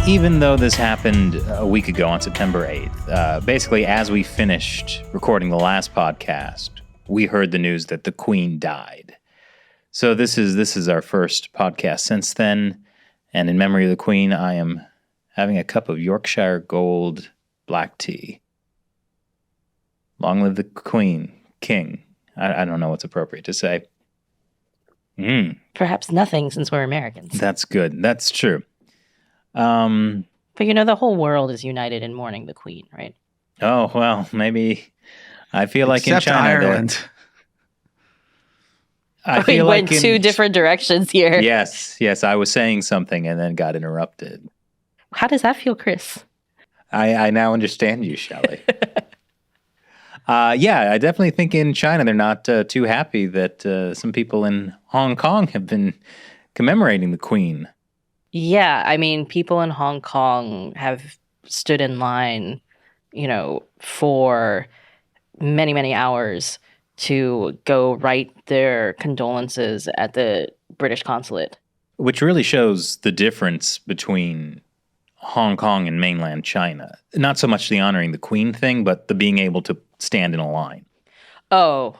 even though this happened a week ago on September 8th, basically as we finished recording the last podcast, we heard the news that the Queen died. So this is our first podcast since then, and in memory of the Queen, I am having a cup of Yorkshire Gold black tea. Long live the Queen, King. I don't know what's appropriate to say. Perhaps nothing, since we're Americans. That's good. That's true. But the whole world is united in mourning the Queen, right? Oh, well, maybe. I feel like Except in China, Ireland. We went two different directions here. Yes, I was saying something and then got interrupted. How does that feel, Chris? I now understand you, Shelley. Yeah, I definitely think in China they're not too happy that some people in Hong Kong have been commemorating the Queen. Yeah, I mean, people in Hong Kong have stood in line, for many, many hours to go write their condolences at the British consulate. Which really shows the difference between Hong Kong and mainland China. Not so much the honoring the Queen thing, but the being able to stand in a line. Oh.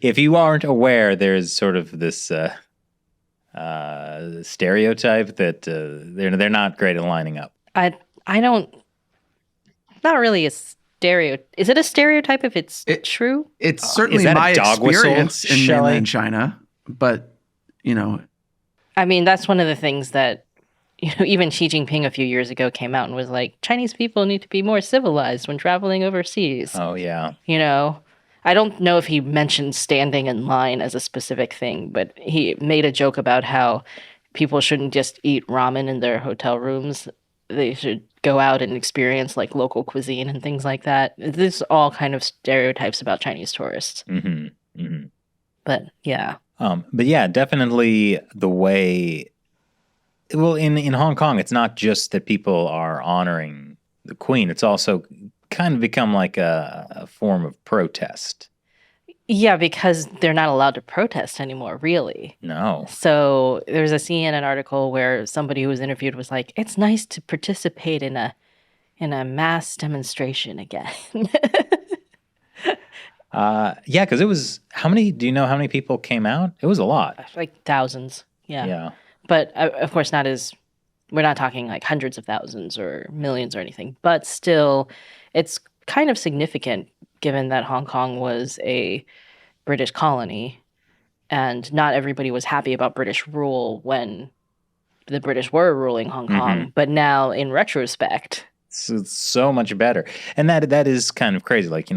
If you aren't aware, there's sort of this stereotype that they're not great at lining up. I don't. Not really a stereotype. Is it a stereotype if it's true? It's certainly that a my dog whistle, experience in Shelley? mainland China, but I mean, that's one of the things that even Xi Jinping a few years ago came out and was like, Chinese people need to be more civilized when traveling overseas. Oh yeah. I don't know if he mentioned standing in line as a specific thing, but he made a joke about how people shouldn't just eat ramen in their hotel rooms. They should go out and experience like local cuisine and things like that. This is all kind of stereotypes about Chinese tourists. Mm-hmm. Mm-hmm. But yeah. But yeah, definitely the way. Well, in Hong Kong, it's not just that people are honoring the Queen. It's also kind of become like a form of protest. Yeah, because they're not allowed to protest anymore, really. No. So there's a CNN article where somebody who was interviewed was like, it's nice to participate in a mass demonstration again. Yeah, because it was, do you know how many people came out? It was a lot. Like thousands. Yeah. Yeah. But of course we're not talking like hundreds of thousands or millions or anything, but still it's kind of significant given that Hong Kong was a British colony and not everybody was happy about British rule when the British were ruling Hong Kong. Mm-hmm. But now in retrospect, it's so much better. And that is kind of crazy. Like,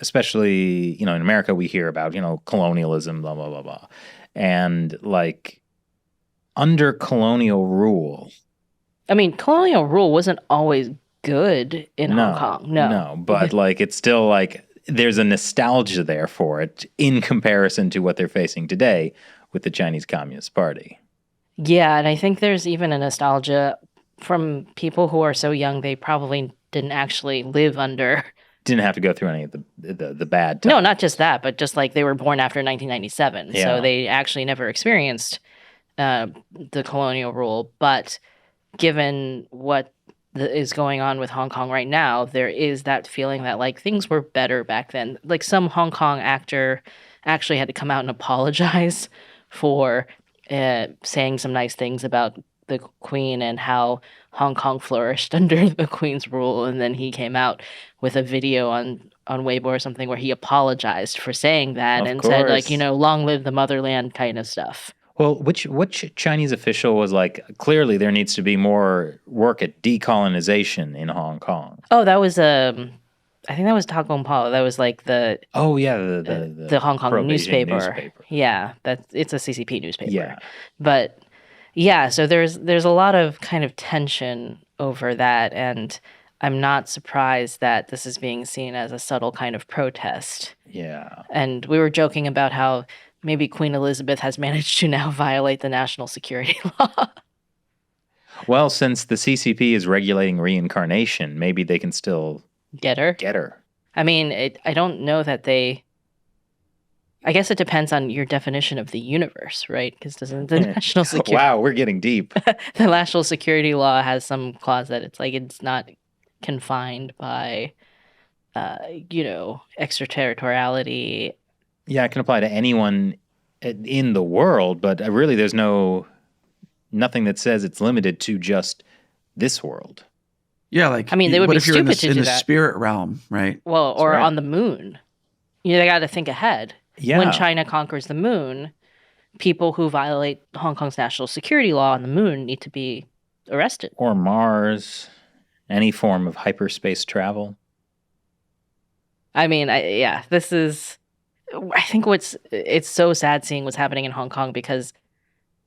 especially, in America, we hear about, colonialism, blah, blah, blah, blah. And like under colonial rule. I mean, colonial rule wasn't always good in Hong Kong. No, but like it's still like there's a nostalgia there for it in comparison to what they're facing today with the Chinese Communist Party. Yeah, and I think there's even a nostalgia from people who are so young they probably didn't actually live under. Didn't have to go through any of the bad times. No, not just that, but just like they were born after 1997. Yeah. So they actually never experienced the colonial rule. But given what is going on with Hong Kong right now, there is that feeling that like things were better back then. Like some Hong Kong actor actually had to come out and apologize for saying some nice things about the Queen and how Hong Kong flourished under the Queen's rule. And then he came out with a video on Weibo or something where he apologized for saying that and said like, long live the motherland kind of stuff. Well, which Chinese official was like, clearly there needs to be more work at decolonization in Hong Kong? Oh, that was I think that was Ta Kung Pao. That was like the the Hong Kong newspaper. Yeah, it's a CCP newspaper. Yeah, but yeah, so there's a lot of kind of tension over that, and I'm not surprised that this is being seen as a subtle kind of protest. Yeah, and we were joking about how maybe Queen Elizabeth has managed to now violate the national security law. Well, since the CCP is regulating reincarnation, maybe they can still get her. Get her. I mean, I don't know that they I guess it depends on your definition of the universe, right? Because doesn't the national security Wow, we're getting deep. the national security law has some clause that it's like it's not confined by extraterritoriality. Yeah, it can apply to anyone in the world, but really there's nothing that says it's limited to just this world. Yeah, like I mean, they would what be if you're in stupid to in do the that. spirit realm, right? Well, or right. on the moon. They got to think ahead. Yeah. When China conquers the moon, people who violate Hong Kong's national security law on the moon need to be arrested. Or Mars, any form of hyperspace travel. I mean, this is. I think it's so sad seeing what's happening in Hong Kong because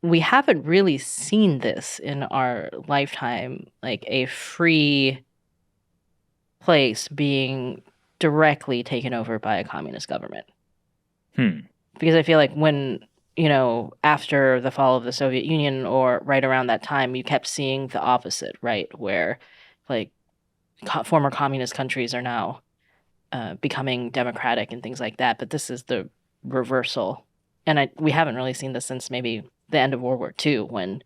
we haven't really seen this in our lifetime, like a free place being directly taken over by a communist government. Because I feel like when, after the fall of the Soviet Union or right around that time, you kept seeing the opposite, right? Where like former communist countries are now becoming democratic and things like that. But this is the reversal. And we haven't really seen this since maybe the end of World War II when,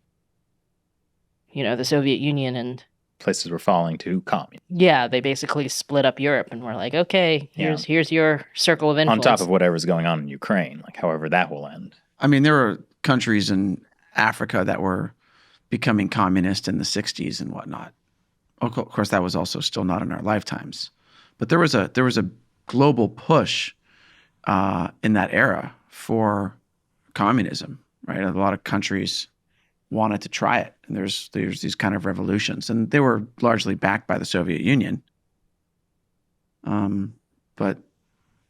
the Soviet Union and places were falling to communism. Yeah, they basically split up Europe and were like, okay, here's your circle of influence. On top of whatever's going on in Ukraine, like however that will end. I mean, there were countries in Africa that were becoming communist in the 60s and whatnot. Of course, that was also still not in our lifetimes. But there was a global push in that era for communism, right? A lot of countries wanted to try it, and there's these kind of revolutions, and they were largely backed by the Soviet Union. But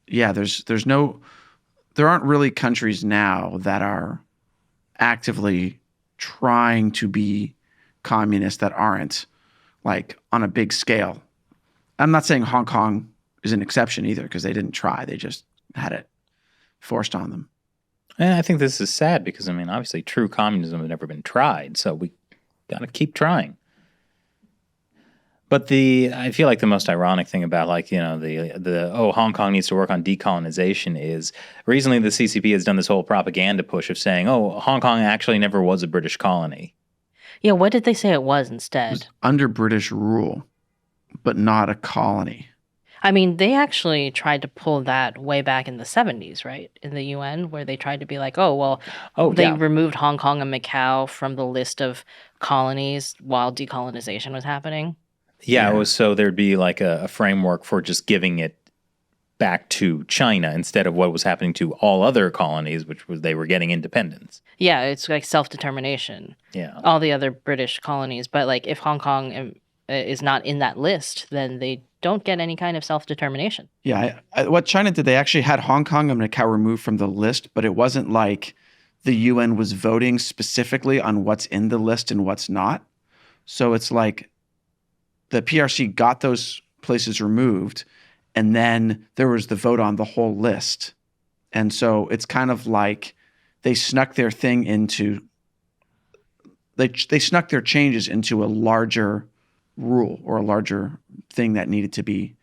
yeah, there aren't really countries now that are actively trying to be communist that aren't like on a big scale. I'm not saying Hong Kong is an exception either because they didn't try; they just had it forced on them. And I think this is sad because, I mean, obviously true communism has never been tried, so we got to keep trying. But I feel like the most ironic thing about Hong Kong needs to work on decolonization is recently the CCP has done this whole propaganda push of saying, Hong Kong actually never was a British colony. Yeah, what did they say it was instead? It was under British rule, but not a colony. I mean, they actually tried to pull that way back in the 70s, right? In the UN, where they tried to be like, they removed Hong Kong and Macau from the list of colonies while decolonization was happening. Yeah, it was so there'd be like a framework for just giving it back to China instead of what was happening to all other colonies, which was they were getting independence. Yeah, it's like self-determination. Yeah. All the other British colonies. But like if Hong Kong is not in that list, then they don't get any kind of self-determination. Yeah, what China did, they actually had Hong Kong and Macau removed from the list, but it wasn't like the UN was voting specifically on what's in the list and what's not. So it's like the PRC got those places removed, and then there was the vote on the whole list. And so it's kind of like they snuck their thing into they snuck their changes into a larger rule or a larger thing that needed to be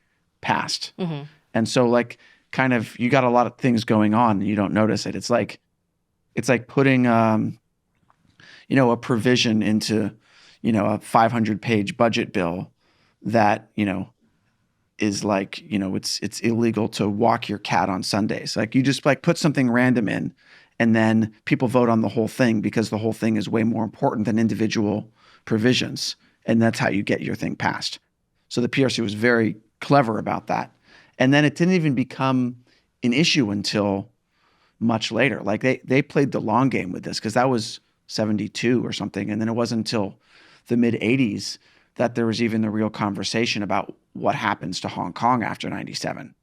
passed. Mm-hmm. And so like kind of you got a lot of things going on and you don't notice it. It's like putting a provision into a 500-page budget bill that is like it's illegal to walk your cat on Sundays. Like you just like put something random in and then people vote on the whole thing because the whole thing is way more important than individual provisions. And that's how you get your thing passed. So the PRC was very clever about that. And then it didn't even become an issue until much later. Like they played the long game with this because that was 72 or something. And then it wasn't until the mid-'80s that there was even the real conversation about what happens to Hong Kong after 97.